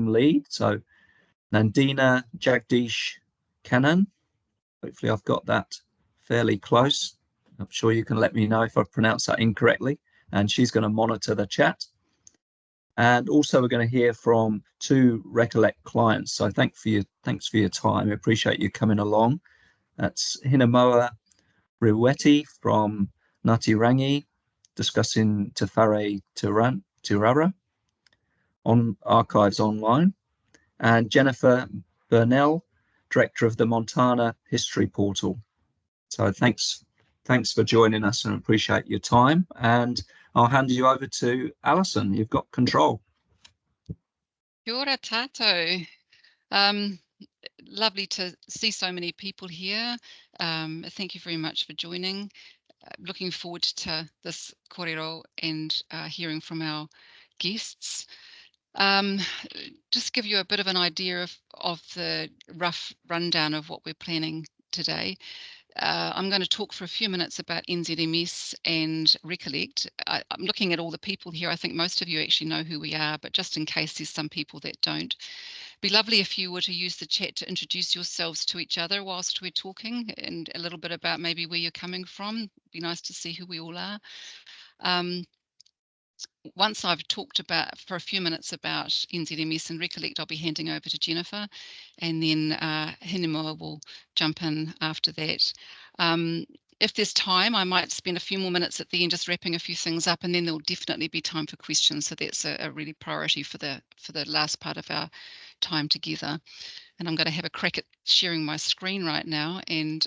team lead. So Nandina Jagdish Kannan. Hopefully I've got that fairly close. I'm sure you can let me know if I pronounce that incorrectly. And she's going to monitor the chat. And also we're going to hear from 2 Recollect clients. So thanks for your time. I appreciate you coming along. That's Hinamoa Riweti from Ngāti discussing Te Whare Tīrara on Archives Online, and Jennifer Burnell, Director of the Montana History Portal. So thanks for joining us and appreciate your time. And I'll hand you over to Alison. You've got control. Kia ora tātou. Lovely to see so many people here. Thank you very much for joining. Looking forward to this kōrero and hearing from our guests. Just give you a bit of an idea of the rough rundown of what we're planning today. I'm going to talk for a few minutes about NZMS and Recollect. I'm looking at all the people here. I think most of you actually know who we are, but just in case there's some people that don't. It'd be lovely if you were to use the chat to introduce yourselves to each other whilst we're talking, and a little bit about maybe where you're coming from. It'd be nice to see who we all are. Once I've talked for a few minutes about NZMS and Recollect, I'll be handing over to Jennifer, and then Hinamoa will jump in after that. If there's time, I might spend a few more minutes at the end just wrapping a few things up, and then there'll definitely be time for questions. So that's a really priority for the last part of our time together. And I'm going to have a crack at sharing my screen right now and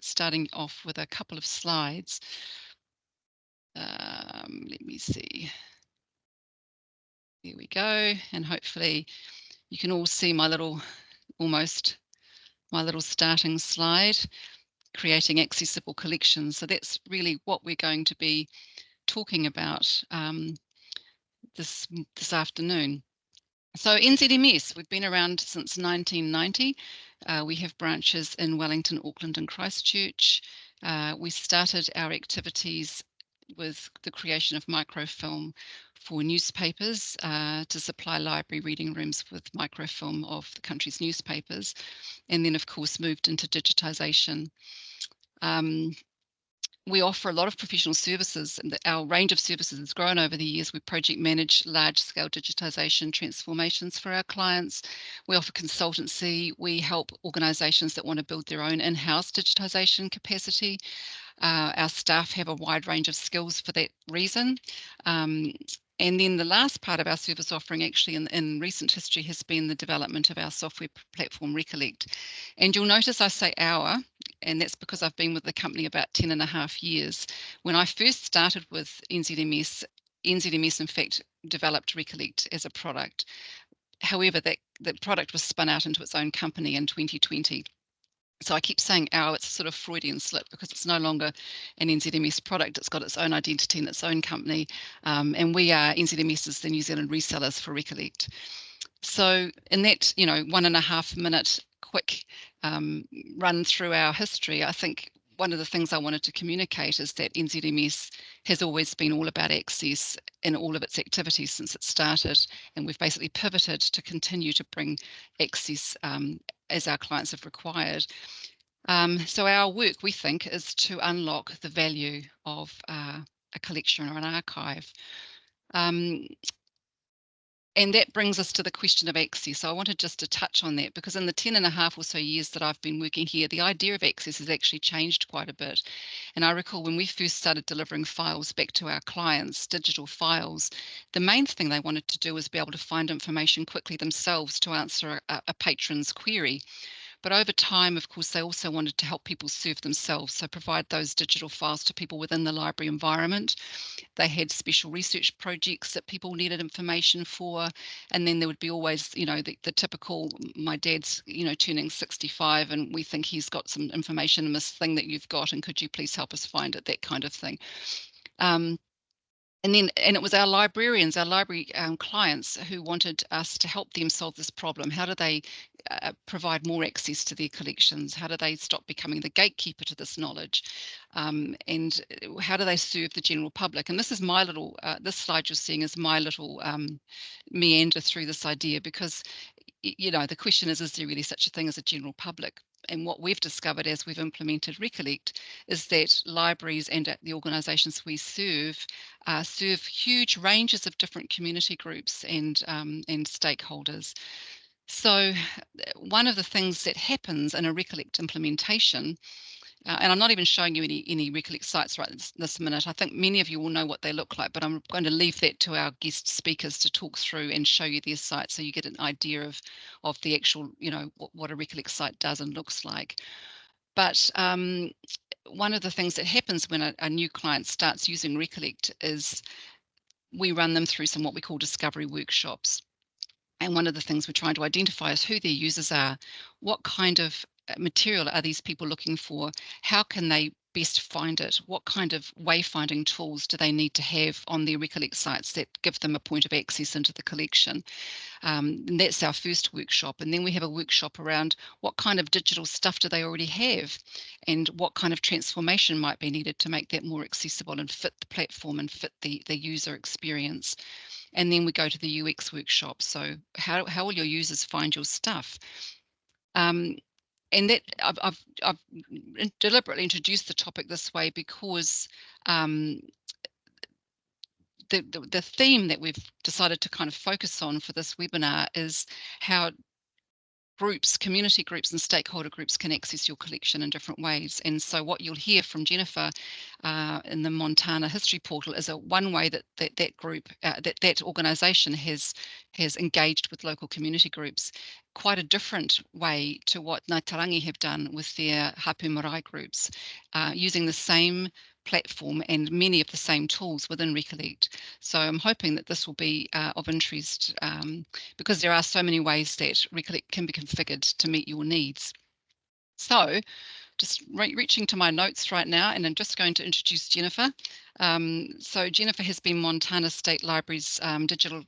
starting off with a couple of slides. Let me see. There we go. And hopefully you can all see my little starting slide, creating accessible collections. So that's really what we're going to be talking about this afternoon. So NZMS, we've been around since 1990. We have branches in Wellington, Auckland and Christchurch. We started our activities with the creation of microfilm for newspapers to supply library reading rooms with microfilm of the country's newspapers, and then of course moved into digitisation. We offer a lot of professional services, and our range of services has grown over the years. We project manage large-scale digitisation transformations for our clients. We offer consultancy. We help organisations that want to build their own in-house digitisation capacity. Our staff have a wide range of skills for that reason. And then the last part of our service offering actually in recent history has been the development of our software platform Recollect. And you'll notice I say our, and that's because I've been with the company about 10.5 years. When I first started with NZMS in fact developed Recollect as a product. However, that product was spun out into its own company in 2020. So I keep saying our, it's a sort of Freudian slip because it's no longer an NZMS product. It's got its own identity and its own company. And we are, NZMS is the New Zealand resellers for Recollect. So in that, 1.5 minute quick run through our history, I think one of the things I wanted to communicate is that NZMS has always been all about access in all of its activities since it started. And we've basically pivoted to continue to bring access as our clients have required. So our work, we think, is to unlock the value of a collection or an archive. And that brings us to the question of access. So I wanted just to touch on that because in the 10.5 or so years that I've been working here, the idea of access has actually changed quite a bit. And I recall when we first started delivering files back to our clients, digital files, the main thing they wanted to do was be able to find information quickly themselves to answer a patron's query. But over time, of course, they also wanted to help people serve themselves, so provide those digital files to people within the library environment. They had special research projects that people needed information for, and then there would be always, the typical, my dad's, turning 65, and we think he's got some information in this thing that you've got, and could you please help us find it, that kind of thing. And it was our librarians, our library clients, who wanted us to help them solve this problem. How do they provide more access to their collections? How do they stop becoming the gatekeeper to this knowledge? And how do they serve the general public? And this is my little, this slide you're seeing is my little meander through this idea, because, you know, the question is there really such a thing as a general public? And what we've discovered as we've implemented Recollect is that libraries and the organisations we serve serve huge ranges of different community groups and stakeholders. So one of the things that happens in a Recollect implementation, and I'm not even showing you any Recollect sites right this minute. I think many of you will know what they look like, but I'm going to leave that to our guest speakers to talk through and show you their sites, so you get an idea of the actual, you know, what a Recollect site does and looks like. But one of the things that happens when a new client starts using Recollect is we run them through some what we call discovery workshops. And one of the things we're trying to identify is who their users are. What kind of material are these people looking for? How can they best find it? What kind of wayfinding tools do they need to have on their Recollect sites that give them a point of access into the collection? And that's our first workshop. And then we have a workshop around what kind of digital stuff do they already have, and what kind of transformation might be needed to make that more accessible and fit the platform and fit the user experience. And then we go to the UX workshop. So how will your users find your stuff? And that I've deliberately introduced the topic this way because the theme that we've decided to kind of focus on for this webinar is how groups, community groups and stakeholder groups can access your collection in different ways. And so what you'll hear from Jennifer in the Montana History Portal is one way that group, that organisation has engaged with local community groups. Quite a different way to what Ngāi Tarangi have done with their Hapu Marae groups, using the same platform and many of the same tools within Recollect. So I'm hoping that this will be of interest, because there are so many ways that Recollect can be configured to meet your needs. So just reaching to my notes right now, and I'm just going to introduce Jennifer. So Jennifer has been Montana State Library's digital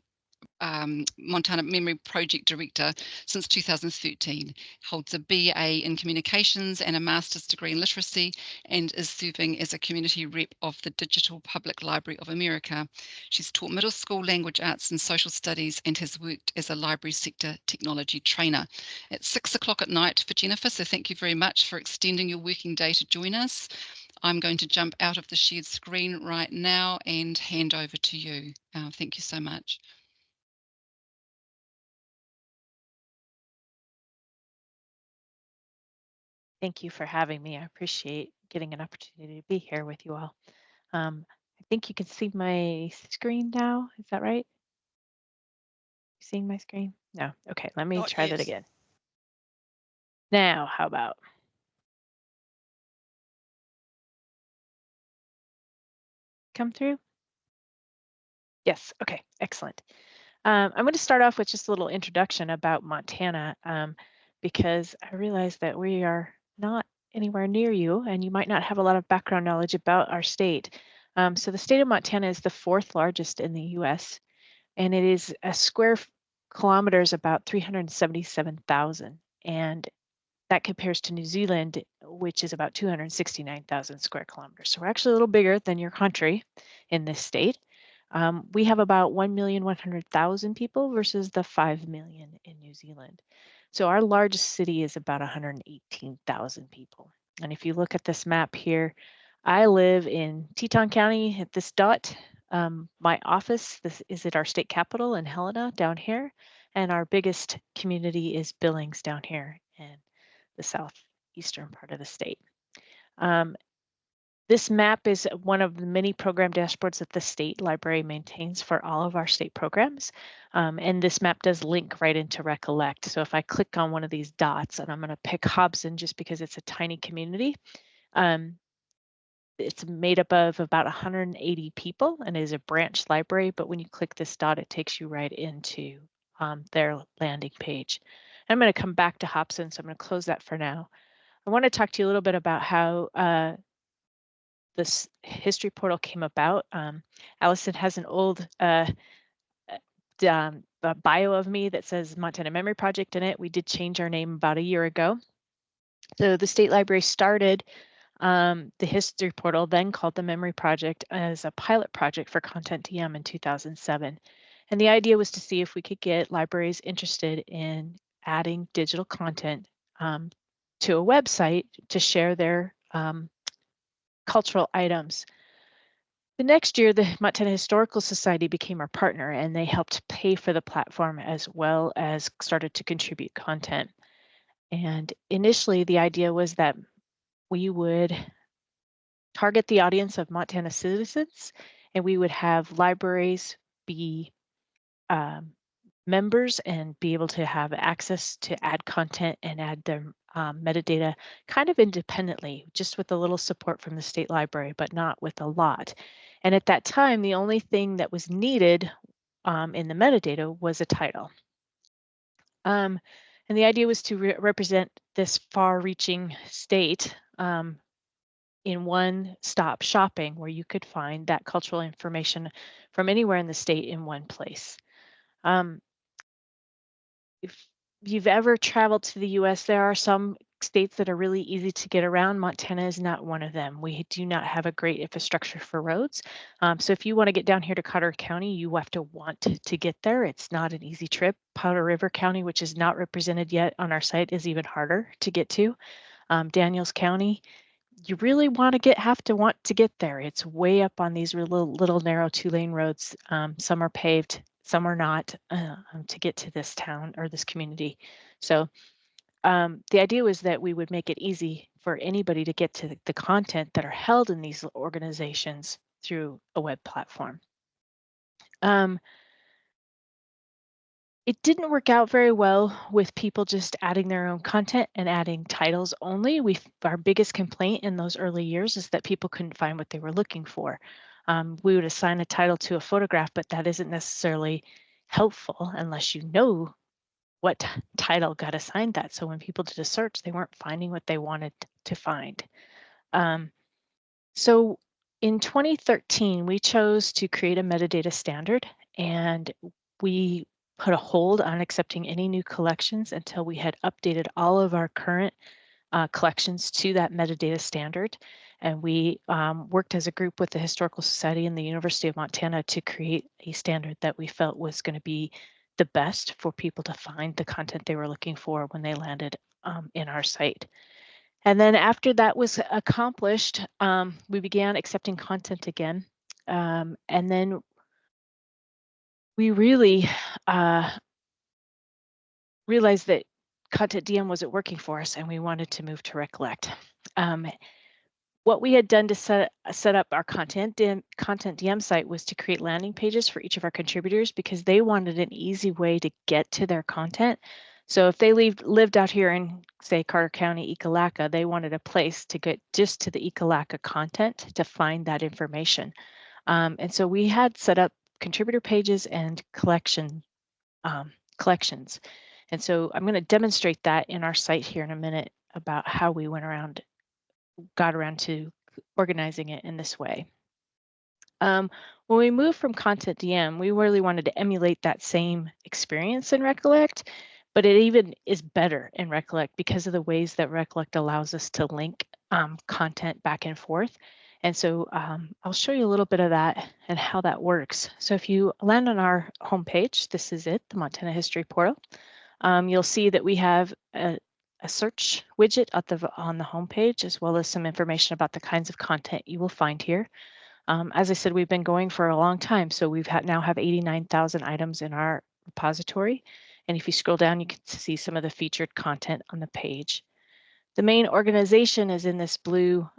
Montana Memory Project Director since 2013, holds a BA in Communications and a Master's degree in Literacy, and is serving as a community rep of the Digital Public Library of America. She's taught middle school language arts and social studies and has worked as a library sector technology trainer. It's 6 o'clock at night for Jennifer, so thank you very much for extending your working day to join us. I'm going to jump out of the shared screen right now and hand over to you. Thank you so much. Thank you for having me. I appreciate getting an opportunity to be here with you all. I think you can see my screen now. Is that right? You seeing my screen? No. Okay, let me try that again. Now, how about? Come through? Yes. Okay, excellent. I'm going to start off with just a little introduction about Montana, because I realize that we are not anywhere near you, and you might not have a lot of background knowledge about our state. So the state of Montana is the 4th largest in the US, and it is a square kilometers about 377,000. And that compares to New Zealand, which is about 269,000 square kilometers. So we're actually a little bigger than your country in this state. We have about 1,100,000 people versus the 5 million in New Zealand. So our largest city is about 118,000 people. And if you look at this map here, I live in Teton County at this dot. My office is at our state capital in Helena down here. And our biggest community is Billings down here in the southeastern part of the state. This map is one of the many program dashboards that the state library maintains for all of our state programs. And this map does link right into Recollect. So if I click on one of these dots, and I'm going to pick Hobson just because it's a tiny community, it's made up of about 180 people and is a branch library. But when you click this dot, it takes you right into their landing page. I'm going to come back to Hobson, so I'm going to close that for now. I want to talk to you a little bit about how this history portal came about. Allison has an old bio of me that says Montana Memory Project in it. We did change our name about a year ago. So the State Library started the history portal, then called the Memory Project, as a pilot project for Content DM in 2007. And the idea was to see if we could get libraries interested in adding digital content to a website to share their cultural items. The next year, the Montana Historical Society became our partner, and they helped pay for the platform as well as started to contribute content. And initially, the idea was that we would target the audience of Montana citizens, and we would have libraries be members and be able to have access to add content and add their metadata kind of independently, just with a little support from the state library, but not with a lot. And at that time, the only thing that was needed in the metadata was a title. And the idea was to represent this far-reaching state in one-stop shopping where you could find that cultural information from anywhere in the state in one place. If you've ever traveled to the US, there are some states that are really easy to get around. Montana is not one of them. We do not have a great infrastructure for roads. So if you want to get down here to Carter County, you have to want to get there. It's not an easy trip. Powder River County, which is not represented yet on our site, is even harder to get to. Daniels County, you really want to get there. It's way up on these little narrow 2-lane roads. Some are paved, some are not, to get to this town or this community. So the idea was that we would make it easy for anybody to get to the content that are held in these organizations through a web platform. It didn't work out very well with people just adding their own content and adding titles only. Our biggest complaint in those early years is that people couldn't find what they were looking for. We would assign a title to a photograph, but that isn't necessarily helpful unless you know what title got assigned that. So when people did a search, they weren't finding what they wanted to find. So in 2013, we chose to create a metadata standard, and we put a hold on accepting any new collections until we had updated all of our current collections to that metadata standard. And we worked as a group with the Historical Society and the University of Montana to create a standard that we felt was going to be the best for people to find the content they were looking for when they landed in our site. And then after that was accomplished, we began accepting content again. And then we really realized that Content DM wasn't working for us, and we wanted to move to Recollect. What we had done to set up our Content DM site was to create landing pages for each of our contributors because they wanted an easy way to get to their content. So if they lived out here in, say, Carter County, Ekalaka, they wanted a place to get just to the Ekalaka content to find that information. And so we had set up contributor pages and collections. And so I'm going to demonstrate that in our site here in a minute about how we got around to organizing it in this way. When we moved from Content DM, we really wanted to emulate that same experience in Recollect, but it even is better in Recollect because of the ways that Recollect allows us to link content back and forth. And so I'll show you a little bit of that and how that works. So if you land on our homepage, this is it, the Montana History Portal. You'll see that we have a search widget on the homepage, as well as some information about the kinds of content you will find here. As I said, we've been going for a long time, so we've now have 89,000 items in our repository. And if you scroll down, you can see some of the featured content on the page. The main organization is in this blue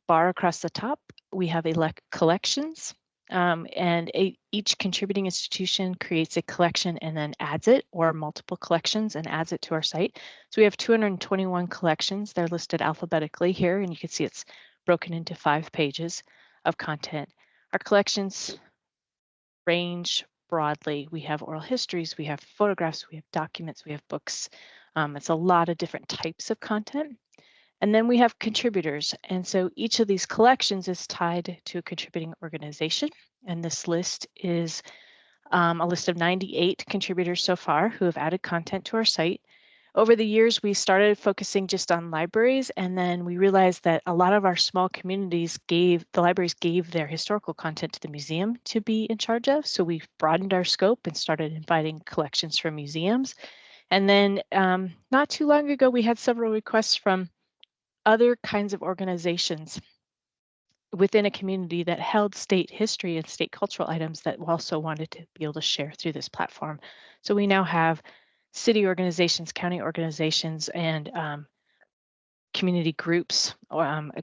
bar across the top. We have collections, and each contributing institution creates a collection and then adds it, or multiple collections and adds it to our site. So we have 221 collections. They're listed alphabetically here, and you can see it's broken into 5 pages of content. Our collections range broadly. We have oral histories, we have photographs, we have documents, we have books. It's a lot of different types of content. And then we have contributors. And so each of these collections is tied to a contributing organization. And this list is a list of 98 contributors so far who have added content to our site. Over the years, we started focusing just on libraries, and then we realized that a lot of our small communities the libraries gave their historical content to the museum to be in charge of. So we've broadened our scope and started inviting collections from museums. And then not too long ago, we had several requests from other kinds of organizations within a community that held state history and state cultural items that also wanted to be able to share through this platform. So we now have city organizations, county organizations, and community groups,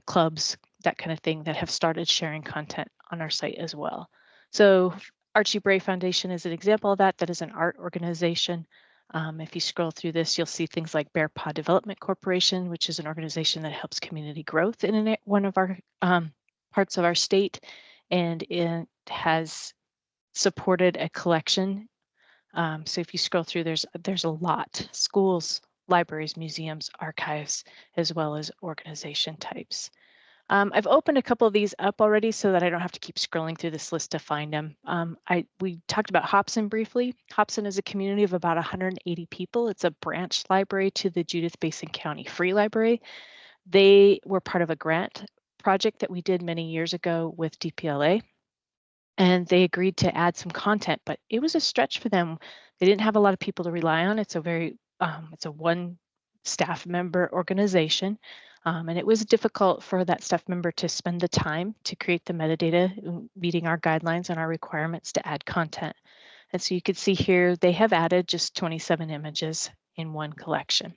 clubs, that kind of thing, that have started sharing content on our site as well. So Archie Bray Foundation is an example of that. That is an art organization. If you scroll through this, you'll see things like Bear Paw Development Corporation, which is an organization that helps community growth in one of our parts of our state, and it has supported a collection. So if you scroll through, there's a lot: schools, libraries, museums, archives, as well as organization types. I've opened a couple of these up already so that I don't have to keep scrolling through this list to find them. We talked about Hobson briefly. Hobson is a community of about 180 people. It's a branch library to the Judith Basin County Free Library. They were part of a grant project that we did many years ago with DPLA, and they agreed to add some content, but it was a stretch for them. They didn't have a lot of people to rely on. It's a one staff member organization, and it was difficult for that staff member to spend the time to create the metadata, meeting our guidelines and our requirements to add content. And so you can see here, they have added just 27 images in one collection.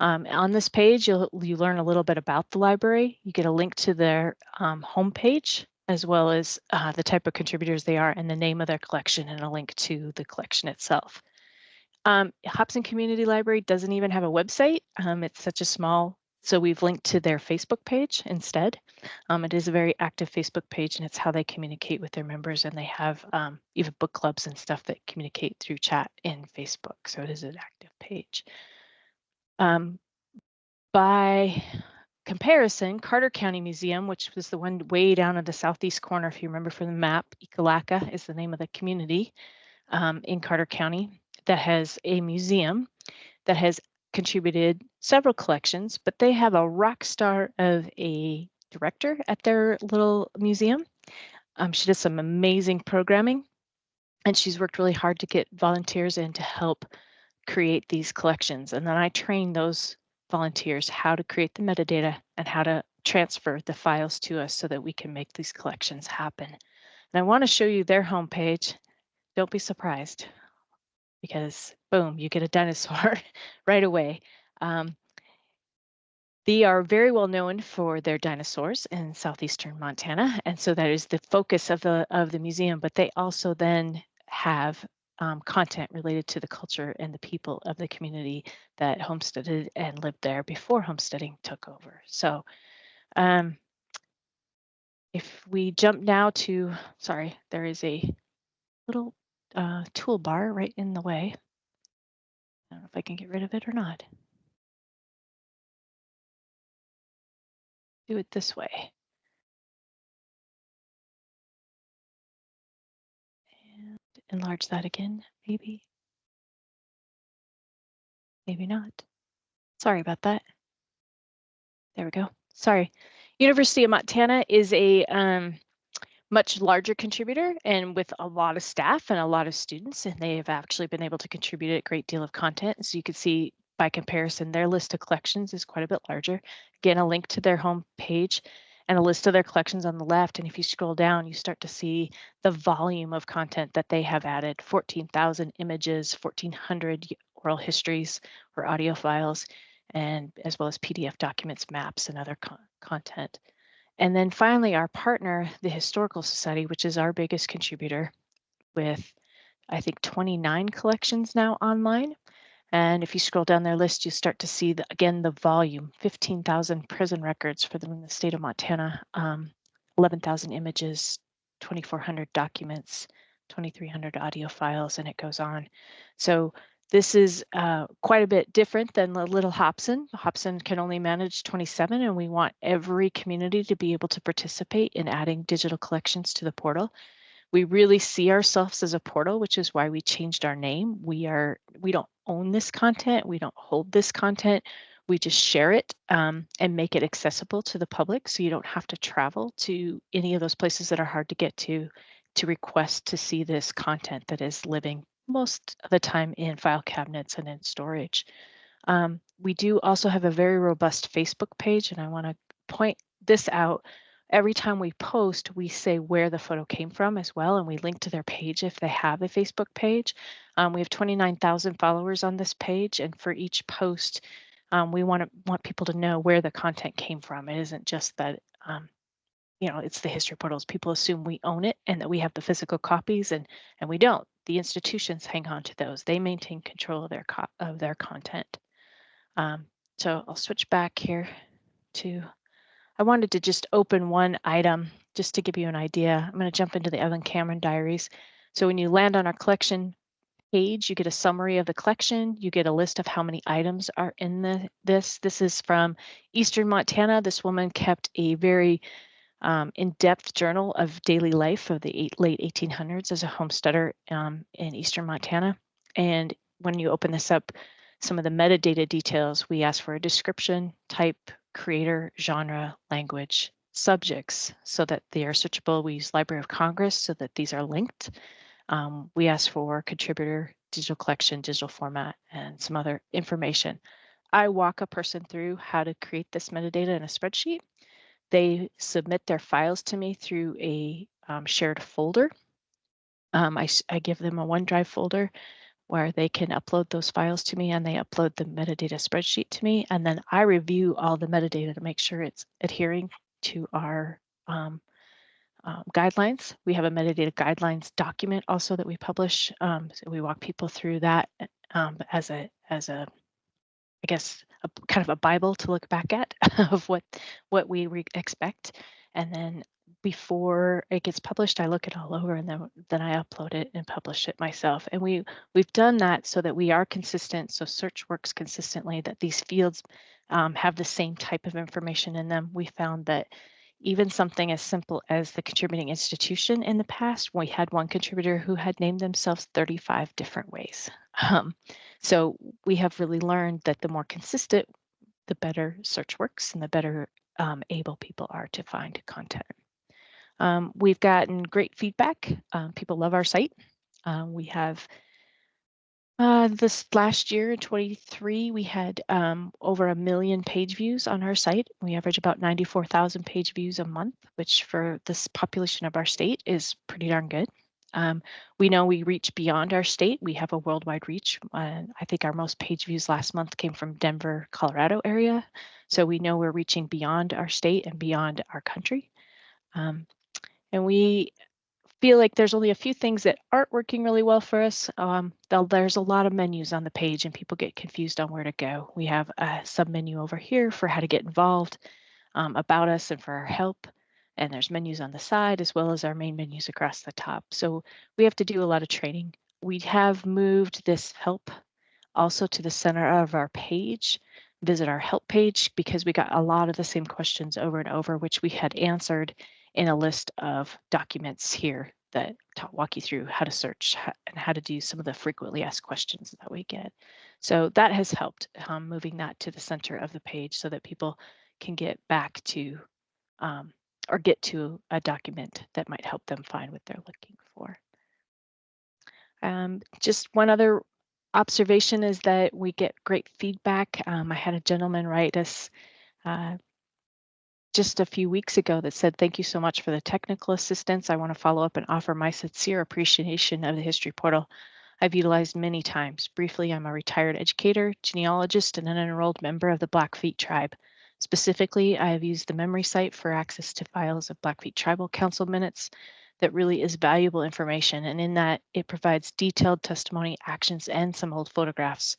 On this page, you learn a little bit about the library. You get a link to their homepage, as well as the type of contributors they are and the name of their collection, and a link to the collection itself. Hobson Community Library doesn't even have a website. It's such a small, so we've linked to their Facebook page instead. It is a very active Facebook page, and it's how they communicate with their members, and they have even book clubs and stuff that communicate through chat in Facebook, so it is an active page. By comparison, Carter County Museum, which was the one way down in the southeast corner, if you remember from the map, Ekalaka is the name of the community in Carter County that has a museum that has contributed several collections, but they have a rock star of a director at their little museum. She does some amazing programming, and she's worked really hard to get volunteers in to help create these collections. And then I train those volunteers how to create the metadata and how to transfer the files to us so that we can make these collections happen. And I want to show you their homepage. Don't be surprised, because boom, you get a dinosaur right away. They are very well known for their dinosaurs in southeastern Montana, and so that is the focus of the museum. But they also then have content related to the culture and the people of the community that homesteaded and lived there before homesteading took over. So if we jump now to, sorry, there is a little toolbar right in the way. I don't know if I can get rid of it or not. Do it this way. And enlarge that again, maybe. Maybe not. Sorry about that. There we go. Sorry. University of Montana is a much larger contributor, and with a lot of staff and a lot of students, and they have actually been able to contribute a great deal of content. So you can see by comparison, their list of collections is quite a bit larger. Again, a link to their home page and a list of their collections on the left. And if you scroll down, you start to see the volume of content that they have added: 14,000 images, 1,400 oral histories or audio files, and as well as PDF documents, maps, and other content. And then finally, our partner, the Historical Society, which is our biggest contributor, with I think 29 collections now online. And if you scroll down their list, you start to see, again, the volume: 15,000 prison records for them in the state of Montana, 11,000 images, 2,400 documents, 2,300 audio files, and it goes on. So This is quite a bit different than the little Hobson. Hobson can only manage 27, and we want every community to be able to participate in adding digital collections to the portal. We really see ourselves as a portal, which is why we changed our name. We don't own this content. We don't hold this content. We just share it and make it accessible to the public. So you don't have to travel to any of those places that are hard to get to request to see this content that is living most of the time in file cabinets and in storage. We do also have a very robust Facebook page, and I want to point this out. Every time we post, we say where the photo came from as well, and we link to their page if they have a Facebook page. We have 29,000 followers on this page, and for each post, we want people to know where the content came from. It isn't just that it's the history portals. People assume we own it and that we have the physical copies, and we don't. The institutions hang on to those. They maintain control of their content. So I'll switch back here to. I wanted to just open one item just to give you an idea. I'm going to jump into the Evan Cameron diaries. So when you land on our collection page, you get a summary of the collection. You get a list of how many items are in this. This is from Eastern Montana. This woman kept a very in-depth journal of daily life of the late 1800s as a homesteader in Eastern Montana. And when you open this up, some of the metadata details, we ask for a description, type, creator, genre, language, subjects, so that they are searchable. We use Library of Congress so that these are linked. We ask for contributor, digital collection, digital format, and some other information. I walk a person through how to create this metadata in a spreadsheet. They submit their files to me through a shared folder. I give them a OneDrive folder where they can upload those files to me, and they upload the metadata spreadsheet to me, and then I review all the metadata to make sure it's adhering to our guidelines. We have a metadata guidelines document also that we publish. So we walk people through that as a I guess a kind of a Bible to look back at of what we expect. And then before it gets published, I look it all over, and then I upload it and publish it myself. And we've done that so that we are consistent, so search works consistently, that these fields have the same type of information in them. We found that even something as simple as the contributing institution in the past, we had one contributor who had named themselves 35 different ways. So we have really learned that the more consistent, the better search works and the better able people are to find content. We've gotten great feedback. People love our site. We have this last year in 23, we had over 1 million page views on our site. We average about 94,000 page views a month, which for this population of our state is pretty darn good. We know we reach beyond our state. We have a worldwide reach. I think our most page views last month came from Denver, Colorado area. So we know we're reaching beyond our state and beyond our country. And we feel like there's only a few things that aren't working really well for us. There's a lot of menus on the page and people get confused on where to go. We have a submenu over here for how to get involved, about us, and for our help. And there's menus on the side as well as our main menus across the top. So we have to do a lot of training. We have moved this help also to the center of our page. Visit our help page, because we got a lot of the same questions over and over, which we had answered in a list of documents here that walk you through how to search and how to do some of the frequently asked questions that we get. So that has helped, moving that to the center of the page so that people can get back to or get to a document that might help them find what they're looking for. Just one other observation is that we get great feedback. I had a gentleman write us just a few weeks ago that said, "Thank you so much for the technical assistance. I want to follow up and offer my sincere appreciation of the History Portal I've utilized many times. Briefly, I'm a retired educator, genealogist, and an enrolled member of the Blackfeet tribe. Specifically, I have used the memory site for access to files of Blackfeet Tribal Council minutes. That really is valuable information, and in that it provides detailed testimony, actions, and some old photographs.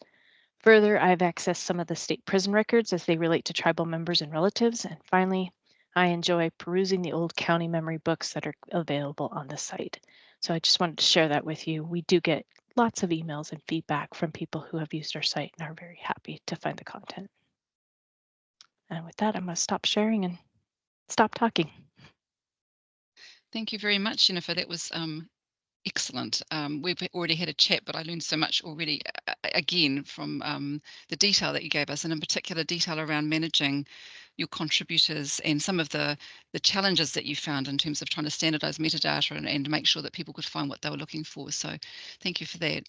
Further, I've accessed some of the state prison records as they relate to tribal members and relatives. And finally, I enjoy perusing the old county memory books that are available on the site. So I just wanted to share that with you. We do get lots of emails and feedback from people who have used our site and are very happy to find the content. And with that, I'm going to stop sharing and stop talking. Thank you very much, Jennifer. That was excellent. We've already had a chat, but I learned so much already, again, from the detail that you gave us, and in particular detail around managing your contributors and some of the challenges that you found in terms of trying to standardize metadata and make sure that people could find what they were looking for. So thank you for that.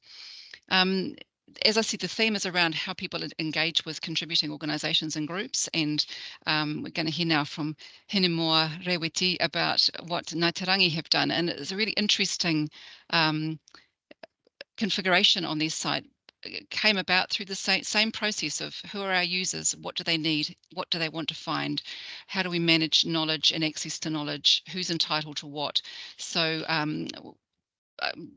As I said, the theme is around how people engage with contributing organisations and groups, and we're going to hear now from Hinemoa Reweti about what Ngāi Te Rangi have done, and it's a really interesting configuration on this site. It came about through the same process of who are our users, what do they need, what do they want to find, how do we manage knowledge and access to knowledge, who's entitled to what. So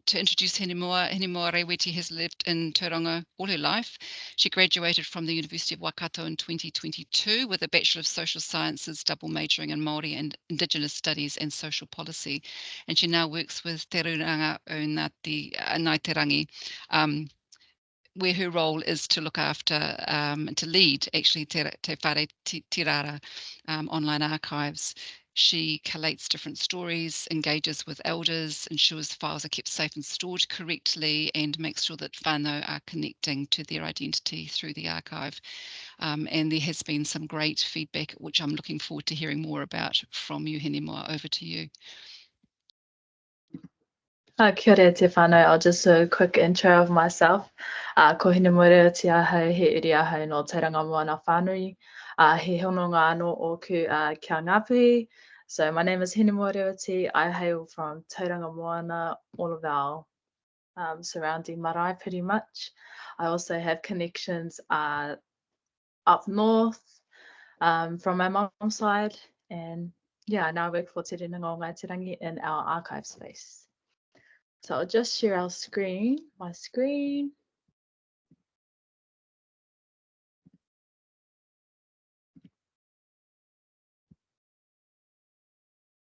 to introduce Hinemoa Reweti has lived in Tauranga all her life. She graduated from the University of Waikato in 2022 with a Bachelor of Social Sciences, double majoring in Māori and Indigenous Studies and Social Policy. And she now works with Te Ruranga o Ngāi Te Rangi, where her role is to look after, to lead actually Te Whare Tīrara online archives. She collates different stories, engages with elders, ensures files are kept safe and stored correctly, and makes sure that whānau are connecting to their identity through the archive. And there has been some great feedback, which I'm looking forward to hearing more about from you, Hinemoa. Over to you. Kia ora te whānau. I'll just do a quick intro of myself. Ko Hinemoa Reweti ahau, he iri ahau no Tauranga Moana whānui. He hononga anō oku kia Ngāpuhi. So my name is Hinemoa Reweti. I hail from Tauranga Moana, all of our surrounding marae pretty much. I also have connections up north from my mom's side. And yeah, now I work for Te Renanga o Ngāi Te Rangi in our archive space. So I'll just share our screen, my screen.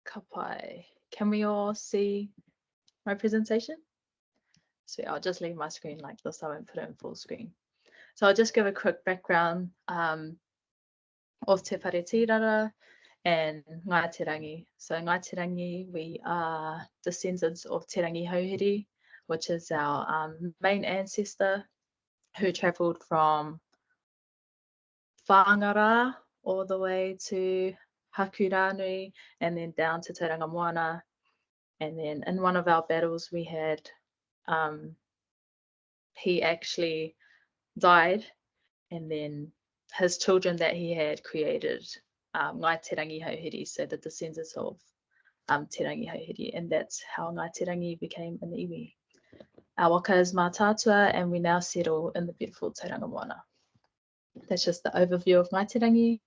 Kapai. Can we all see my presentation? So I'll just leave my screen like this. I won't put it in full screen. So I'll just give a quick background of Te Whare Tīrara and Ngāi Te Rangi. So Ngāi Te Rangi, we are descendants of Te Rangi Hauhiri, which is our main ancestor who travelled from Whāngara all the way to Hakuranui and then down to Tauranga Moana. And then in one of our battles we had, he actually died, and then his children that he had created Ngāi Te Rangi Hauhiri, so the descendants of Te Rangi Hauhiri, and that's how Ngāi Te Rangi became an iwi. Our waka is Mātātua, and we now settle in the beautiful Tauranga Moana. That's just the overview of Ngāi Te Rangi.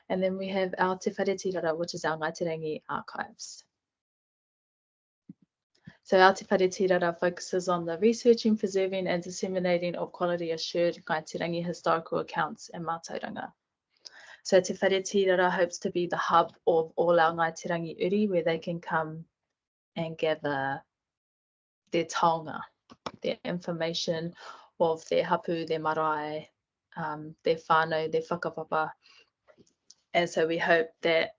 And then we have our Te Whare Tīrara, which is our Ngāi Te Rangi archives. So our Te Whare Tīrara focuses on the researching, preserving and disseminating of quality assured Ngāi Te Rangi historical accounts and mātauranga. So Te Whare Tīrara hopes to be the hub of all our Ngāi Te Rangi uri, where they can come and gather their taonga, their information of their hapu, their marae, their whānau, their whakapapa. And so we hope that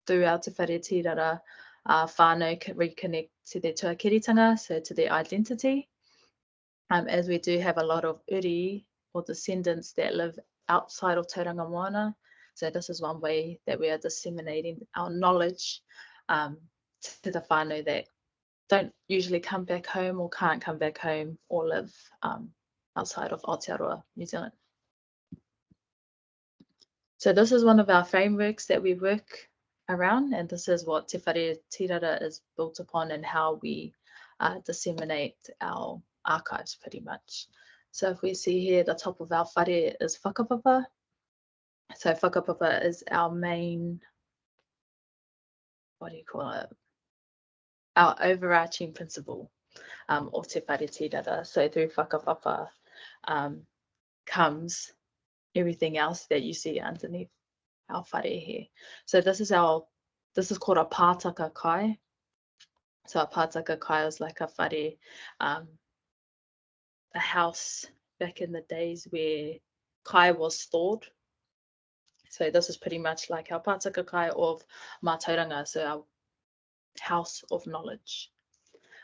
through our Te Whare Tīrara, whānau can reconnect to their tuakiritanga, so to their identity, as we do have a lot of uri or descendants that live outside of Tauranga Moana. So this is one way that we are disseminating our knowledge to the whānau that don't usually come back home or can't come back home or live outside of Aotearoa, New Zealand. So this is one of our frameworks that we work around, and this is what Te Whare Tīrara is built upon and how we disseminate our archives pretty much. So if we see here, the top of our whare is whakapapa. So whakapapa is our main, what do you call it? Our overarching principle of Te Whare Tīrara. So through whakapapa comes everything else that you see underneath our whare here. So this is called a pātaka kai. So a pātaka kai is like a whare, a house back in the days where kai was stored. So this is pretty much like our pātaka kai of mātauranga, so our house of knowledge,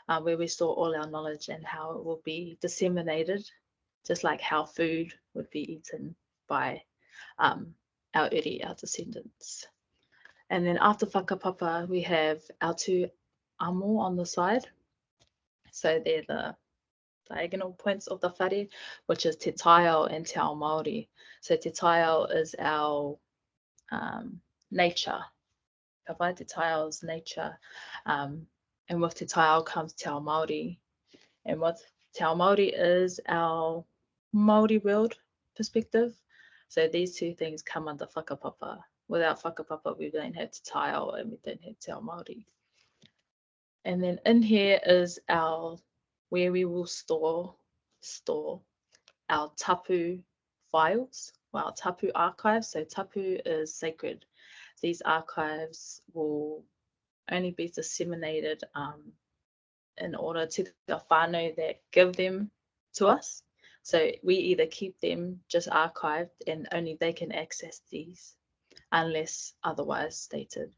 where we store all our knowledge and how it will be disseminated, just like how food would be eaten by our uri, our descendants. And then after whakapapa, we have our two amo on the side. So they're the diagonal points of the whare, which is te taiao and te ao Māori. So te taiao is our nature. Ka whai te taiao is nature. And with te taiao comes te ao Māori. And with te ao Māori is our Māori world perspective. So these two things come under whakapapa. Without whakapapa, we don't have te taiao and we don't have te ao Māori. And then in here is where we will store our tapu files, or our tapu archives. So tapu is sacred. These archives will only be disseminated in order to the whānau that give them to us. So we either keep them just archived and only they can access these unless otherwise stated.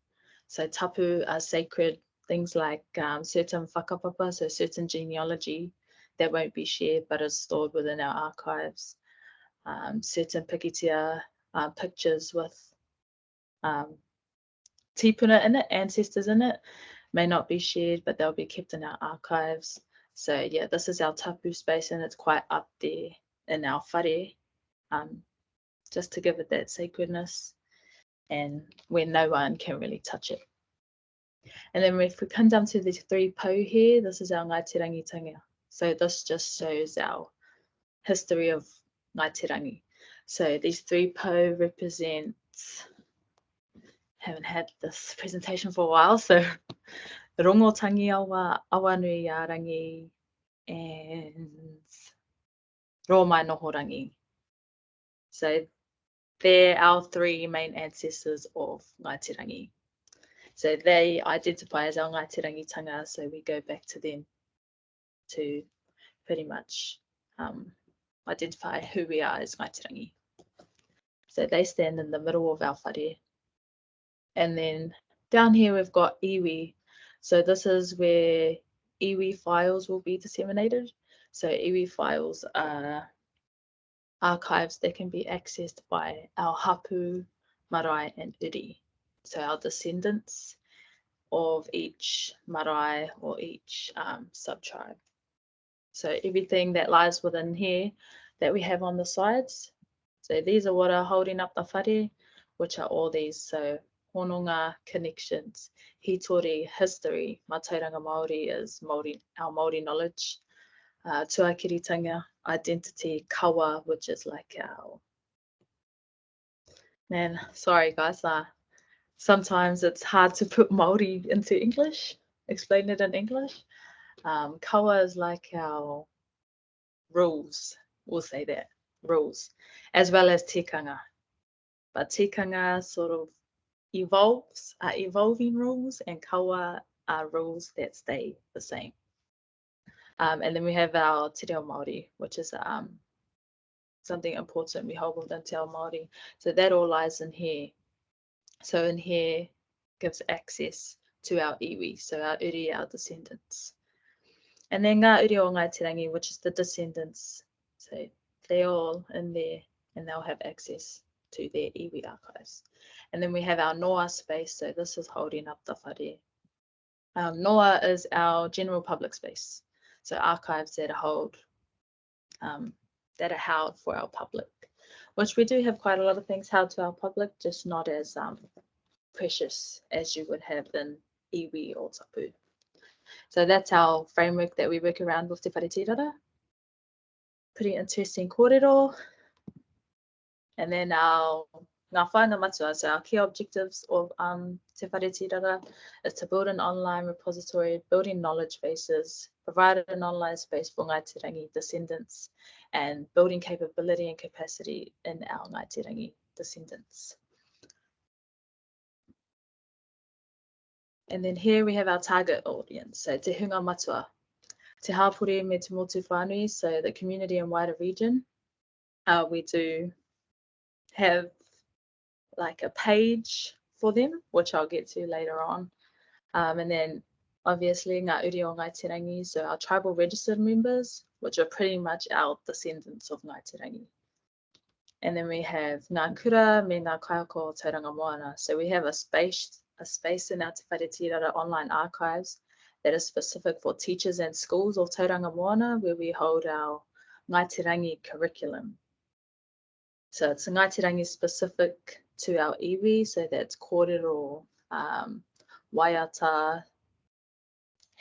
So tapu are sacred things like certain whakapapa, so certain genealogy that won't be shared but is stored within our archives. Certain pikitia pictures with tipuna in it, ancestors in it, may not be shared, but they'll be kept in our archives. So yeah, this is our tapu space and it's quite up there in our whare, just to give it that sacredness and where no one can really touch it. And then if we come down to the three pou here, this is our Ngāi Te Rangitanga. So this just shows our history of Ngāi Te Rangi. So these three pou represent, haven't had this presentation for a while, so Rongotangi awa, Awanui Rangi, and Romai Noho Rangi. So they're our three main ancestors of Ngāi Te Rangi. So they identify as our Ngāi Te Rangitanga, so we go back to them to pretty much identify who we are as Ngāi Te Rangi. So they stand in the middle of our whare. And then down here we've got iwi. So this is where iwi files will be disseminated. So iwi files are archives that can be accessed by our hapu, marae, and uri. So our descendants of each marae or each sub-tribe. So everything that lies within here that we have on the sides. So these are what are holding up the whare, which are all these. So hononga, connections, hitori, history, mātauranga Māori is Māori, our Māori knowledge, tuakiritanga, identity, kawa, which is like our, man, sorry guys, sometimes it's hard to put Māori into English, explain it in English. Kawa is like our rules, we'll say that, rules, as well as tikanga. But tikanga sort of evolves, are evolving rules, and kawa are rules that stay the same. And then we have our te reo Māori, which is something important we hold within te ao Māori. So that all lies in here. So in here gives access to our iwi, so our uri, our descendants. And then ngā uri o Ngāi Te Rangi, which is the descendants. So they're all in there and they'll have access to their iwi archives. And then we have our noa space, so this is holding up the whare. Noa is our general public space, so archives that are held for our public, which we do have quite a lot of things held to our public, just not as precious as you would have in iwi or tapu. So that's our framework that we work around with Te Whare Tīrara. Pretty interesting kōrero. And then our ngā whāinga matua, so our key objectives of Te Whare Tīrara is to build an online repository, building knowledge bases, provide an online space for Ngāi Te Rangi descendants, and building capability and capacity in our Ngāi Te Rangi descendants. And then here we have our target audience. So te hunga matua, te hapori me te motu whānui, so the community and wider region. We do have like a page for them, which I'll get to later on. And then obviously ngā uri o Ngāi Te Rangi, so our tribal registered members, which are pretty much our descendants of Ngāi Te Rangi. And then we have ngā kura me ngā kaiako o Tauranga Moana. So we have a space in our Te Whare Tīrara online archives that is specific for teachers and schools of Tauranga Moana, where we hold our Ngāi Te Rangi curriculum. So it's Ngāi Te Rangi specific to our iwi, so that's kōrero, waiata,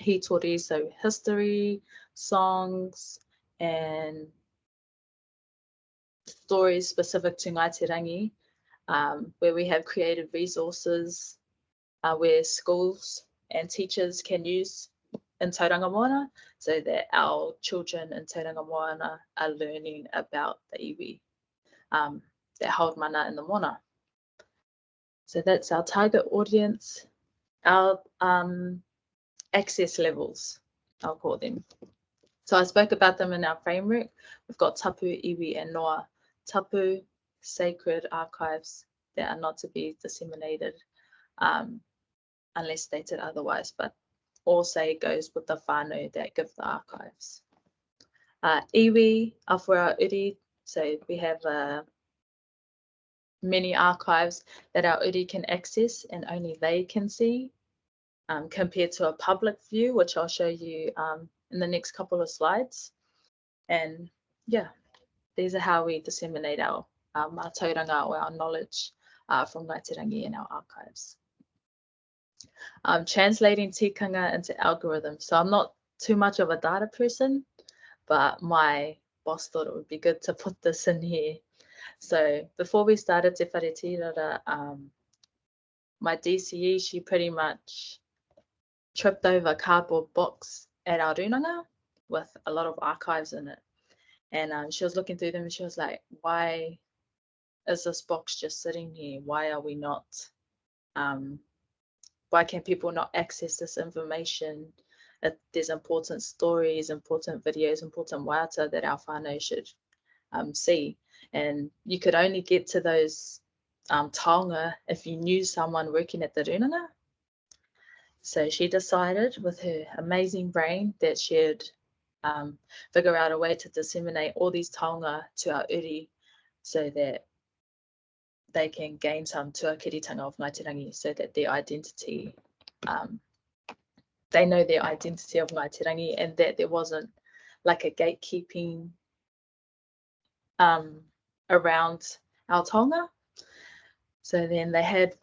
hitori, so history, songs, and stories specific to Ngāi Te Rangi, where we have created resources where schools and teachers can use in Tauranga Moana, so that our children in Tauranga Moana are learning about the iwi that hold mana in the moana. So that's our target audience, our access levels, I'll call them. So I spoke about them in our framework. We've got tapu, iwi, and noa. Tapu, sacred archives that are not to be disseminated unless stated otherwise, but all say goes with the whānau that give the archives. Iwi, awhera uri, so we have many archives that our uri can access and only they can see, compared to a public view, which I'll show you in the next couple of slides. And yeah, these are how we disseminate our mātauranga or our knowledge from Ngāi Te Rangi in our archives. Translating tikanga into algorithms. So I'm not too much of a data person, but my boss thought it would be good to put this in here. So before we started Te Whare Tīrara, my DCE, she pretty much tripped over a cardboard box at our runanga with a lot of archives in it. And she was looking through them and she was like, why is this box just sitting here? Why are we not, why can people not access this information? There's important stories, important videos, important waiata that our whānau should see. And you could only get to those taonga if you knew someone working at the runanga. So she decided with her amazing brain that she'd figure out a way to disseminate all these taonga to our uri so that they can gain some tuakiritanga of Ngāi Te Rangi, so that their identity, they know their identity of Ngāi Te Rangi, and that there wasn't like a gatekeeping around our taonga. So then they had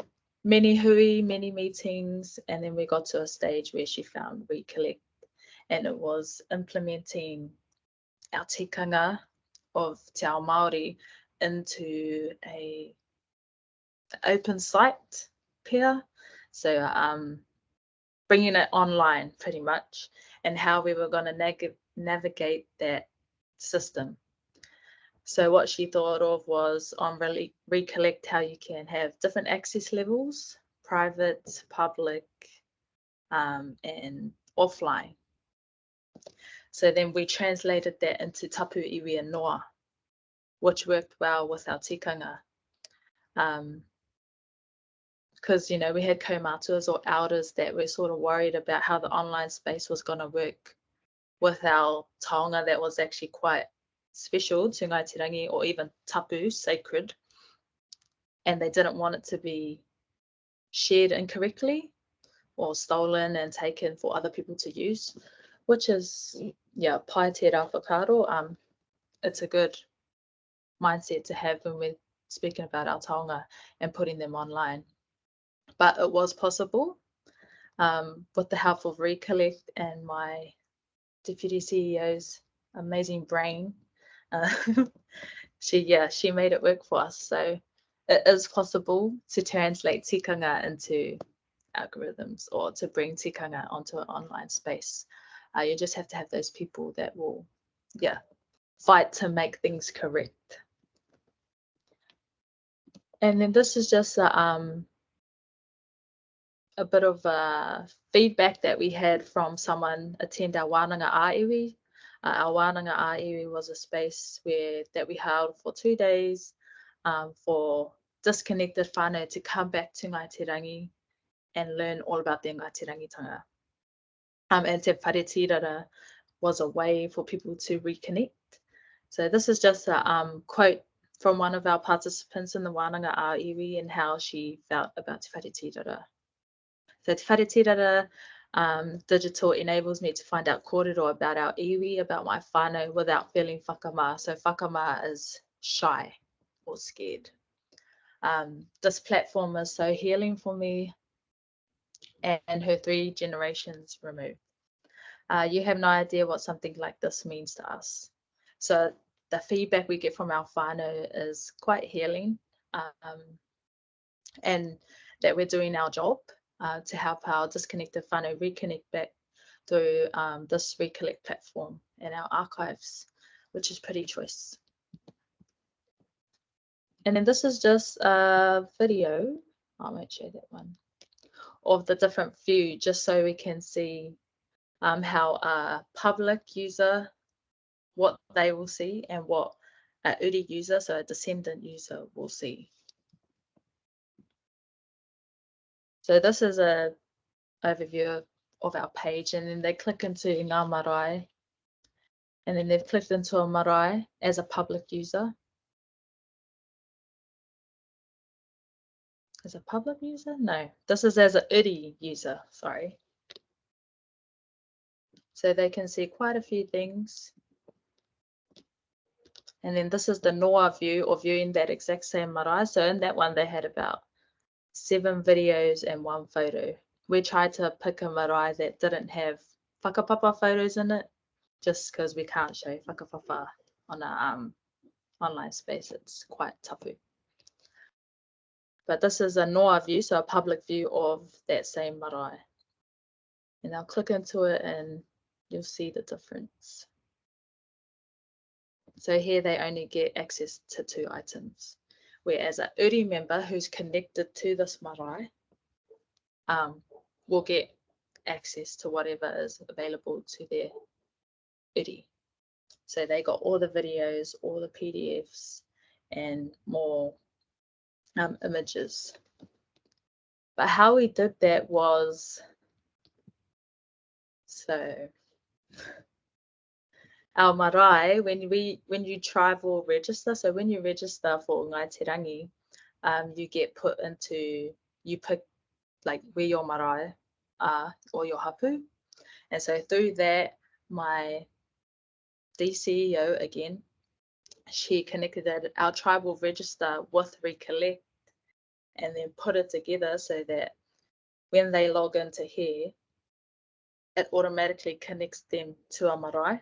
many hui, many meetings, and then we got to a stage where she found Recollect, and it was implementing our tikanga of Te Ao Māori into a open site pia. So bringing it online pretty much, and how we were going to navigate that system. So what she thought of was on Recollect how you can have different access levels, private, public, and offline. So then we translated that into tapu, iwi, and noa, which worked well with our tikanga. Because, you know, we had kaumātuas or elders that were sort of worried about how the online space was going to work with our taonga that was actually quite special to Ngāi Te Rangi, or even tapu, sacred, and they didn't want it to be shared incorrectly or stolen and taken for other people to use, which is, yeah, pai te rā whakaaro. It's a good mindset to have when we're speaking about our taonga and putting them online. But it was possible with the help of Recollect and my deputy CEO's amazing brain. She made it work for us. So it is possible to translate tikanga into algorithms, or to bring tikanga onto an online space. You just have to have those people that will, fight to make things correct. And then this is just a a bit of feedback that we had from someone attend our wānanga āiwi. Our wānanga āiwi was a space that we held for 2 days for disconnected whānau to come back to Ngāi Te Rangi and learn all about their Ngāi Te Rangitanga. And Te Whare Tīrara was a way for people to reconnect. So this is just a quote from one of our participants in the wānanga āiwi and how she felt about Te Whare Tīrara. So Te Whare Tīrara digital enables me to find out kōrero about our iwi, about my whānau, without feeling whakamā. So whakamā is shy or scared. This platform is so healing for me and her 3 generations removed. You have no idea what something like this means to us. So the feedback we get from our whānau is quite healing, and that we're doing our job to help our disconnected whānau reconnect back through this Recollect platform and our archives, which is pretty choice. And then this is just a video, I won't show that one, of the different view, just so we can see how a public user, what they will see, and what a uri user, so a descendant user, will see. So this is a overview of our page, and then they click into ngā marae, and then they've clicked into a marae as a public user. As a public user? No, this is as a uri user, sorry. So they can see quite a few things. And then this is the noa view, or viewing that exact same marae. So in that one, they had about 7 videos and 1 photo. We tried to pick a marae that didn't have whakapapa photos in it, just because we can't show whakapapa on a online space. It's quite tapu. But this is a noa view, so a public view of that same marae. And I'll click into it and you'll see the difference. So here they only get access to 2 items, whereas a uri member who's connected to this marae will get access to whatever is available to their uri. So they got all the videos, all the PDFs, and more images. But how we did that was, so our marae, when you travel register, so when you register for Ngāi Te Rangi, you get put into, you pick like where your marae are or your hapu. And so through that, my DCEO again, she connected our tribal register with Recollect and then put it together so that when they log into here, it automatically connects them to a marae.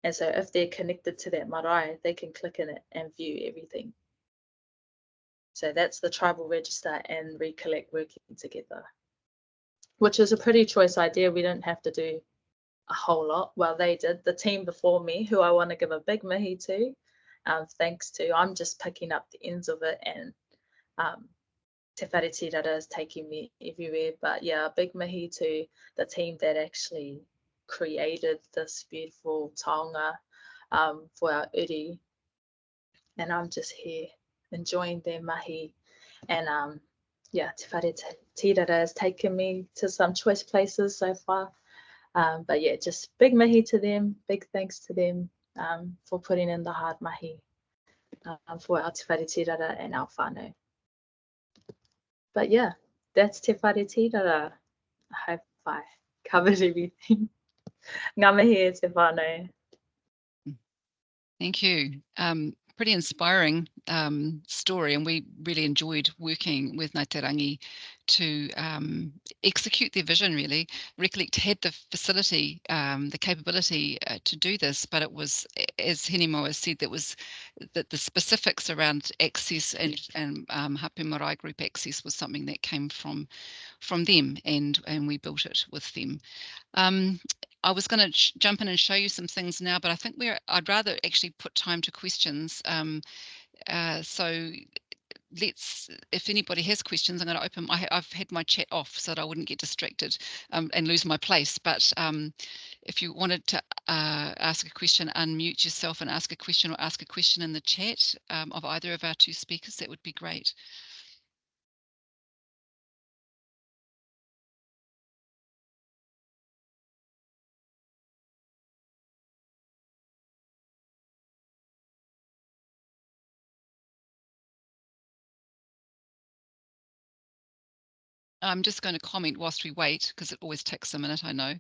And so if they're connected to that marae, they can click in it and view everything. So that's the tribal register and Recollect working together, which is a pretty choice idea. We didn't have to do a whole lot. Well, they did. The team before me, who I want to give a big mihi to, thanks to, I'm just picking up the ends of it, and Te Whare Tīrara is taking me everywhere. But yeah, a big mihi to the team that actually created this beautiful taonga for our uri. And I'm just here enjoying their mahi. And yeah, Te Whare Tīrara has taken me to some choice places so far. But yeah, just big mihi to them, big thanks to them for putting in the hard mahi for our Te Whare Tīrara and our whānau. But yeah, that's Te Whare Tīrara. I hope I covered everything. Ngā mihi e te whānau. Thank you. Pretty inspiring story, and we really enjoyed working with Ngāi Te Rangi to execute their vision, really. Recollect had the facility, the capability to do this, but it was, as Henimoa said, that the specifics around access and Hapu Marae group access was something that came from them, and we built it with them. I was going to jump in and show you some things now, but I think I'd rather actually put time to questions. So if anybody has questions, I'm going to open. I've had my chat off so that I wouldn't get distracted and lose my place. But if you wanted to ask a question, unmute yourself and ask a question, or ask a question in the chat of either of our two speakers, that would be great. I'm just going to comment whilst we wait, because it always takes a minute, I know.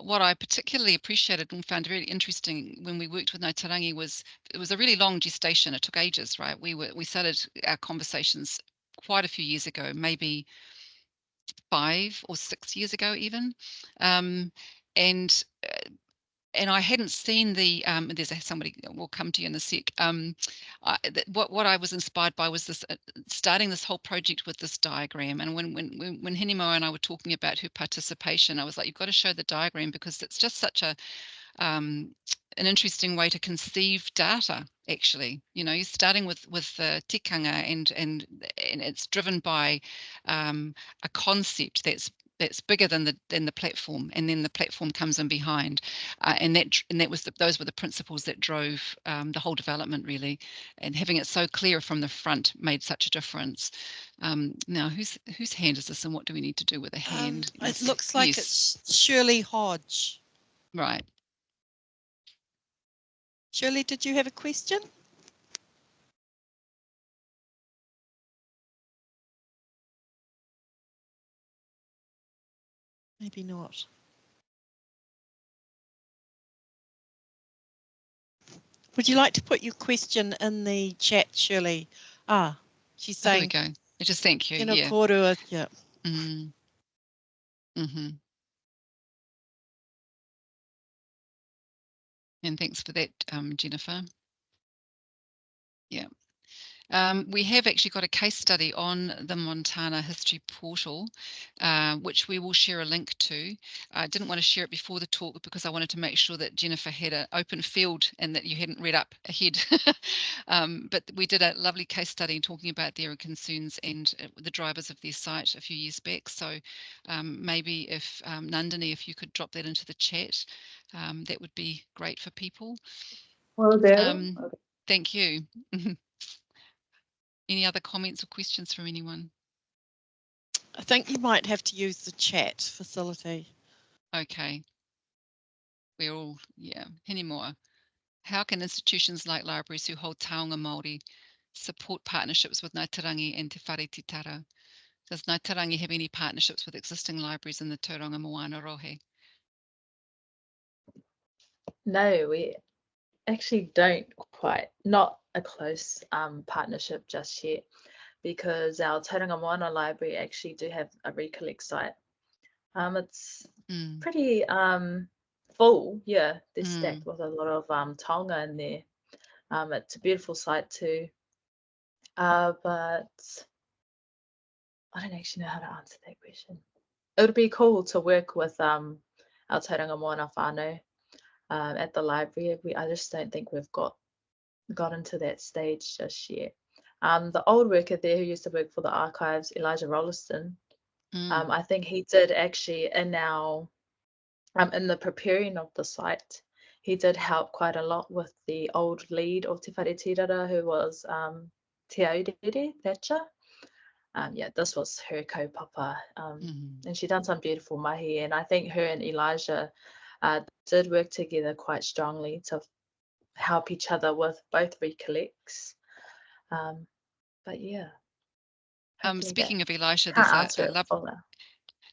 What I particularly appreciated and found really interesting when we worked with Ngāi Tarangi was it was a really long gestation. It took ages, right? We started our conversations quite a few years ago, maybe 5 or 6 years ago even. And I hadn't seen the somebody will come to you in a sec. What I was inspired by was this starting this whole project with this diagram. And when Hinimo and I were talking about her participation, I was like, you've got to show the diagram, because it's just such a an interesting way to conceive data. Actually, you know, you're starting with the tikanga, and it's driven by a concept that's bigger than the platform, and then the platform comes in behind, and those were the principles that drove the whole development, really, and having it so clear from the front made such a difference. Now, whose hand is this, and what do we need to do with a hand? It looks like it's Shirley Hodge. Right. Shirley, did you have a question? Maybe not. Would you like to put your question in the chat, Shirley? Ah, she's saying. There we go. Just thank you. Yeah. Korua, yeah. And thanks for that, Jennifer. Yeah. We have actually got a case study on the Montana History Portal, which we will share a link to. I didn't want to share it before the talk because I wanted to make sure that Jennifer had an open field and that you hadn't read up ahead. But we did a lovely case study talking about their concerns and the drivers of their site a few years back. So maybe if Nandini, if you could drop that into the chat, that would be great for people. Well, okay. Thank you. Any other comments or questions from anyone? I think you might have to use the chat facility. Okay. We're all, yeah. Any more? How can institutions like libraries who hold taonga Māori support partnerships with Ngāi Tarangi and Te Whare Tīrara? Does Ngāi Tarangi have any partnerships with existing libraries in the Tauranga Moana Rohe? No, we actually don't quite, not a close partnership just yet, because our Tauranga Moana library actually do have a Recollect site. It's pretty full, yeah. They're stacked with a lot of taonga in there. It's a beautiful site too, but I don't actually know how to answer that question. It would be cool to work with our Tauranga Moana whānau at the library. I just don't think we've gotten to that stage just yet. The old worker there who used to work for the archives, Elijah Rolliston, I think he did actually in the preparing of the site, he did help quite a lot with the old lead of Te Whare Tīrara, who was Te Aurere Thatcher. Yeah, this was her kaupapa, and she done some beautiful mahi, and I think her and Elijah did work together quite strongly to help each other with both Recollects. But yeah. Speaking of Elijah,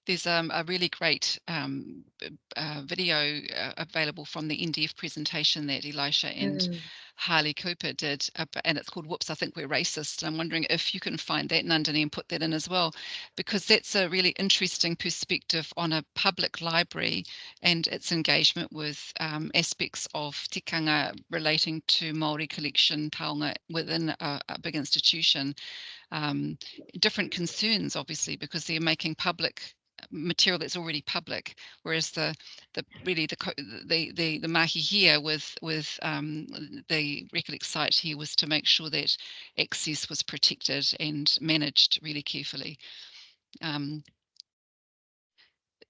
there's a really great video available from the NDF presentation that Elisha and Harley Cooper did, and it's called Whoops, I Think We're Racist. I'm wondering if you can find that, Nandini, and put that in as well, because that's a really interesting perspective on a public library and its engagement with aspects of tikanga relating to Māori collection taonga within a big institution. Different concerns, obviously, because they're making public material that's already public, whereas the mahi here with the Recollect site here was to make sure that access was protected and managed really carefully.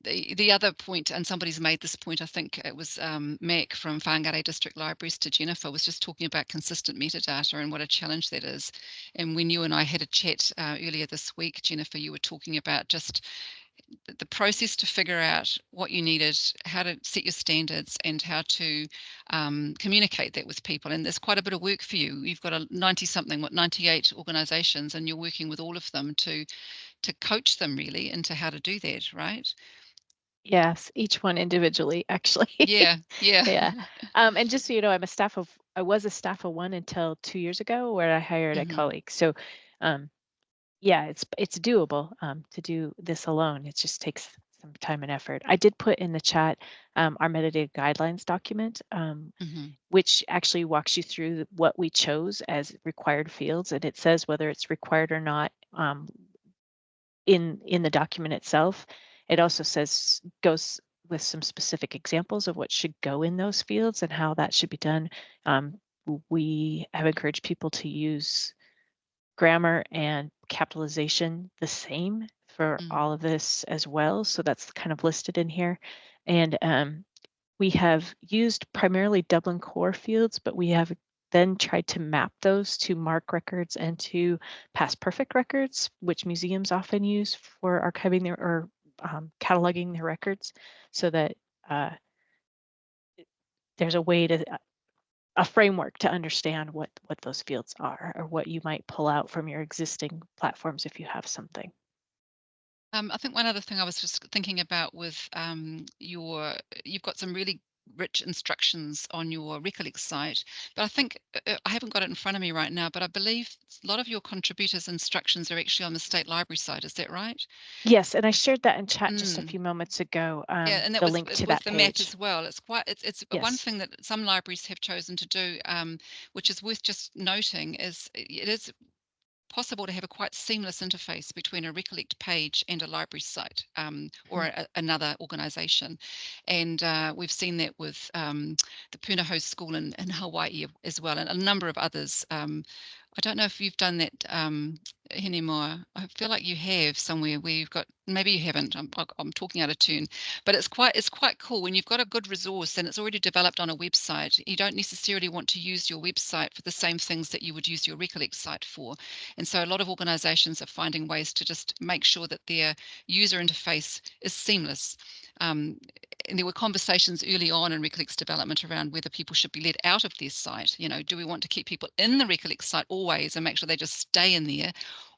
The other point, and somebody's made this point, I think it was Mac from Whangarei District Libraries to Jennifer, was just talking about consistent metadata and what a challenge that is. And when you and I had a chat earlier this week, Jennifer, you were talking about just the process to figure out what you needed, how to set your standards, and how to communicate that with people. And there's quite a bit of work for you. You've got a 90-something, 98 organisations, and you're working with all of them to coach them really into how to do that, right? Yes, each one individually, actually. Yeah. Yeah. And just so you know, I was a staff of one until 2 years ago, where I hired a colleague. So, yeah, it's doable to do this alone. It just takes some time and effort. I did put in the chat our metadata guidelines document, which actually walks you through what we chose as required fields, and it says whether it's required or not in the document itself. It also goes with some specific examples of what should go in those fields and how that should be done. We have encouraged people to use grammar and capitalization the same for all of this as well. So that's kind of listed in here. And we have used primarily Dublin core fields, but we have then tried to map those to MARC records and to past perfect records, which museums often use for archiving their or cataloging their records, so that there's a way to a framework to understand what those fields are, or what you might pull out from your existing platforms if you have something. I think one other thing I was just thinking about with you've got some really rich instructions on your Recollect site, but I think I haven't got it in front of me right now, but I believe a lot of your contributors' instructions are actually on the State Library site. Is that right? Yes, and I shared that in chat just a few moments ago. Yeah, and that the was link to with that the page. map as well. It's Yes. one thing that some libraries have chosen to do, which is worth just noting, is it is possible to have a quite seamless interface between a Recollect page and a library site or another organisation. And we've seen that with the Punahou School in Hawaii as well, and a number of others. I don't know if you've done that, Hinemoa. I feel like you have somewhere where you've got, maybe you haven't, I'm talking out of turn, but it's quite cool when you've got a good resource and it's already developed on a website. You don't necessarily want to use your website for the same things that you would use your Recollect site for. And so a lot of organizations are finding ways to just make sure that their user interface is seamless. And there were conversations early on in Recollect's development around whether people should be let out of their site. You know, do we want to keep people in the Recollect site always and make sure they just stay in there,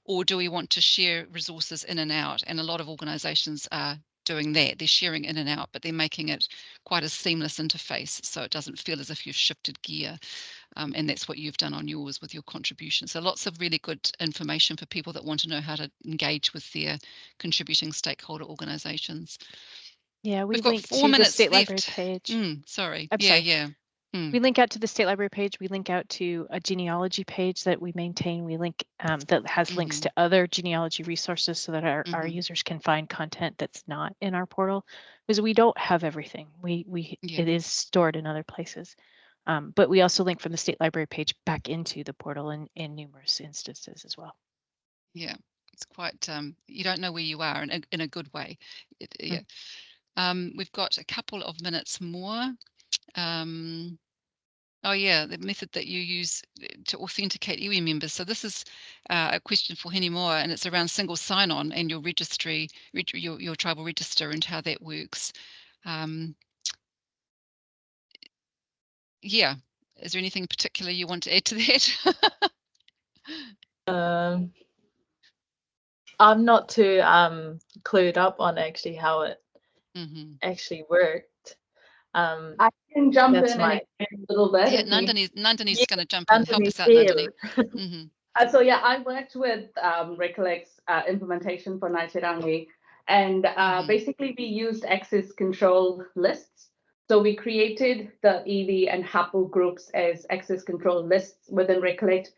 or do we want to share resources in and out? And a lot of organizations are doing that. They're sharing in and out, but they're making it quite a seamless interface so it doesn't feel as if you've shifted gear. And that's what you've done on yours with your contribution. So lots of really good information for people that want to know how to engage with their contributing stakeholder organizations. Yeah, We've got 4 minutes State left. Library page. Sorry. I'm sorry. Yeah. We link out to the State Library page. We link out to a genealogy page that we maintain. We link that has links to other genealogy resources so that our users can find content that's not in our portal, because we don't have everything. It is stored in other places. But we also link from the State Library page back into the portal in numerous instances as well. Yeah, it's quite, you don't know where you are in a good way. Yeah. We've got a couple of minutes more. Oh yeah, the method that you use to authenticate iwi members. So this is a question for Hinemoa, and it's around single sign-on and your registry, your tribal register, and how that works. Yeah, is there anything particular you want to add to that? I'm not too clued up on actually how it actually worked. I can jump in and explain a little bit. Yeah, Nandini's going to jump in. Help us out, Nandini. So yeah, I worked with Recollect's implementation for Naitirangi, and basically we used access control lists. So we created the iwi and hapu groups as access control lists within Recollect,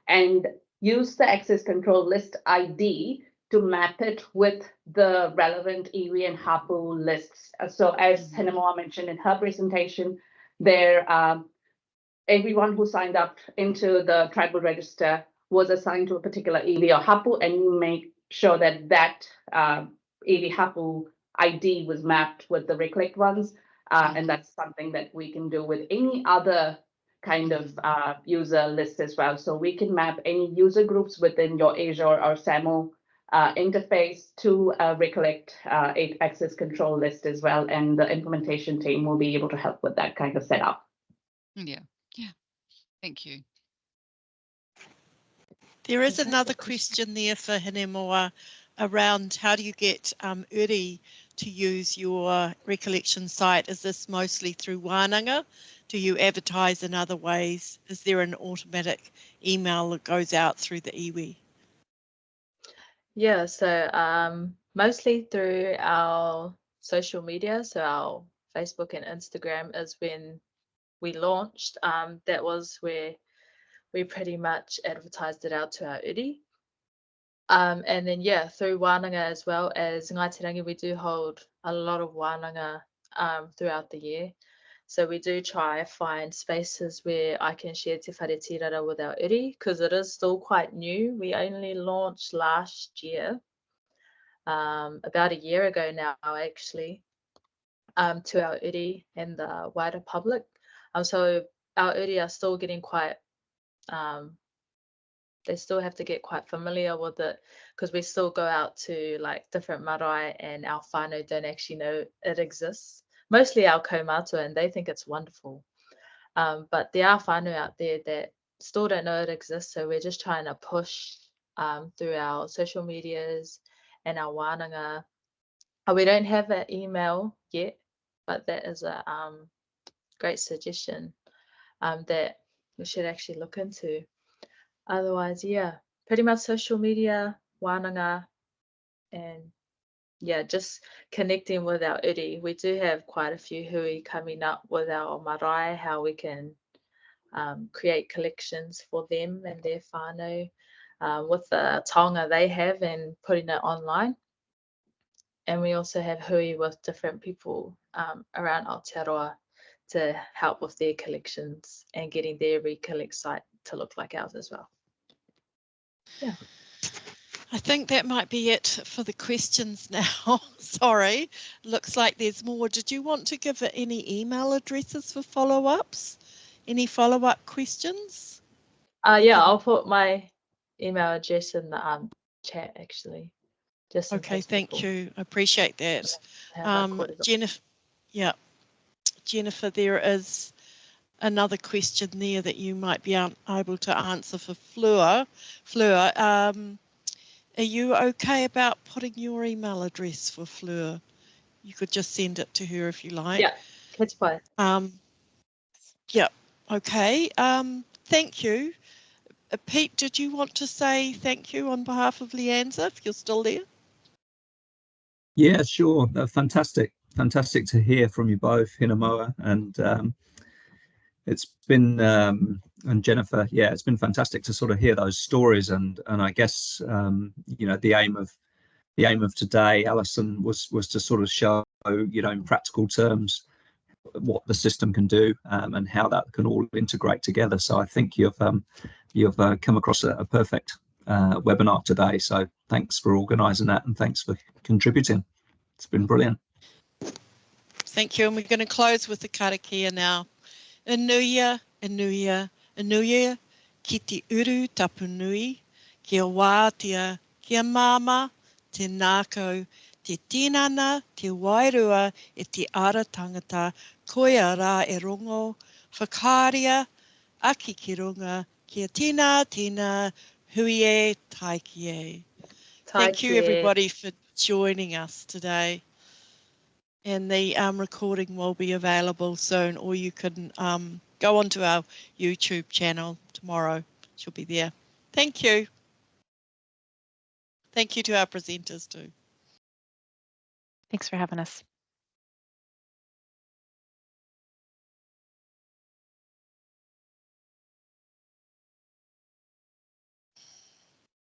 and used the access control list ID to map it with the relevant iwi and hapu lists. So as Hinemoa mentioned in her presentation, there everyone who signed up into the tribal register was assigned to a particular iwi or hapu, and you make sure that that iwi hapu ID was mapped with the Recollect ones. And that's something that we can do with any other kind of user list as well. So we can map any user groups within your Azure or SAML interface to a Recollect access control list as well. And the implementation team will be able to help with that kind of setup. Yeah, yeah. Thank you. There is another question there for Hinemoa around how do you get Uri to use your recollection site? Is this mostly through Wānanga? Do you advertise in other ways? Is there an automatic email that goes out through the iwi? Yeah, so mostly through our social media, so our Facebook and Instagram is when we launched. That was where we pretty much advertised it out to our uri. And then, yeah, through Wānanga as well as Ngāi we do hold a lot of Wānanga throughout the year. So we do try find spaces where I can share Te Whare Tīrara with our uri, because it is still quite new. We only launched last year, about a year ago now, actually, to our uri and the wider public. So our uri are still getting quite, they still have to get quite familiar with it, because we still go out to like different marae and our whānau don't actually know it exists. Mostly our kaumātua, and they think it's wonderful. But there are whānau out there that still don't know it exists, so we're just trying to push through our social medias and our wānanga. We don't have an email yet, but that is a great suggestion that we should actually look into. Otherwise, yeah, pretty much social media, wānanga, and yeah, just connecting with our uri. We do have quite a few hui coming up with our marae, how we can create collections for them and their whānau with the taonga they have and putting it online. And we also have hui with different people around Aotearoa to help with their collections and getting their Recollect site to look like ours as well. Yeah. I think that might be it for the questions now. Sorry, looks like there's more. Did you want to give any email addresses for follow-ups? Any follow-up questions? Yeah, I'll put my email address in the chat actually. Just okay, thank you. I appreciate that. Jennifer, yeah, Jennifer, there is another question there that you might be able to answer for Fleur. Fleur, are you okay about putting your email address for Fleur? You could just send it to her if you like. Yeah, that's fine. Yeah, okay. Thank you. Pete, did you want to say thank you on behalf of LIANZA if you're still there? Yeah, sure. Fantastic to hear from you both, Hinemoa and it's been and Jennifer. Yeah, it's been fantastic to sort of hear those stories, and I guess you know, the aim of today, Alison, was to sort of show, you know, in practical terms what the system can do and how that can all integrate together. So I think you've come across a perfect webinar today. So thanks for organising that and thanks for contributing. It's been brilliant. Thank you, and we're going to close with the karakia now. Anuia, anuia, anuia, ki te uru tapunui, kia wātia, kia māma, te nākau, te tinana, te wairua e te ara tangata, koia rā e rongo, whakāria, aki ki runga, kia tina, huie, taikie. Thank you everybody for joining us today. And the recording will be available soon, or you can go onto our YouTube channel tomorrow. She'll be there. Thank you. Thank you to our presenters too. Thanks for having us.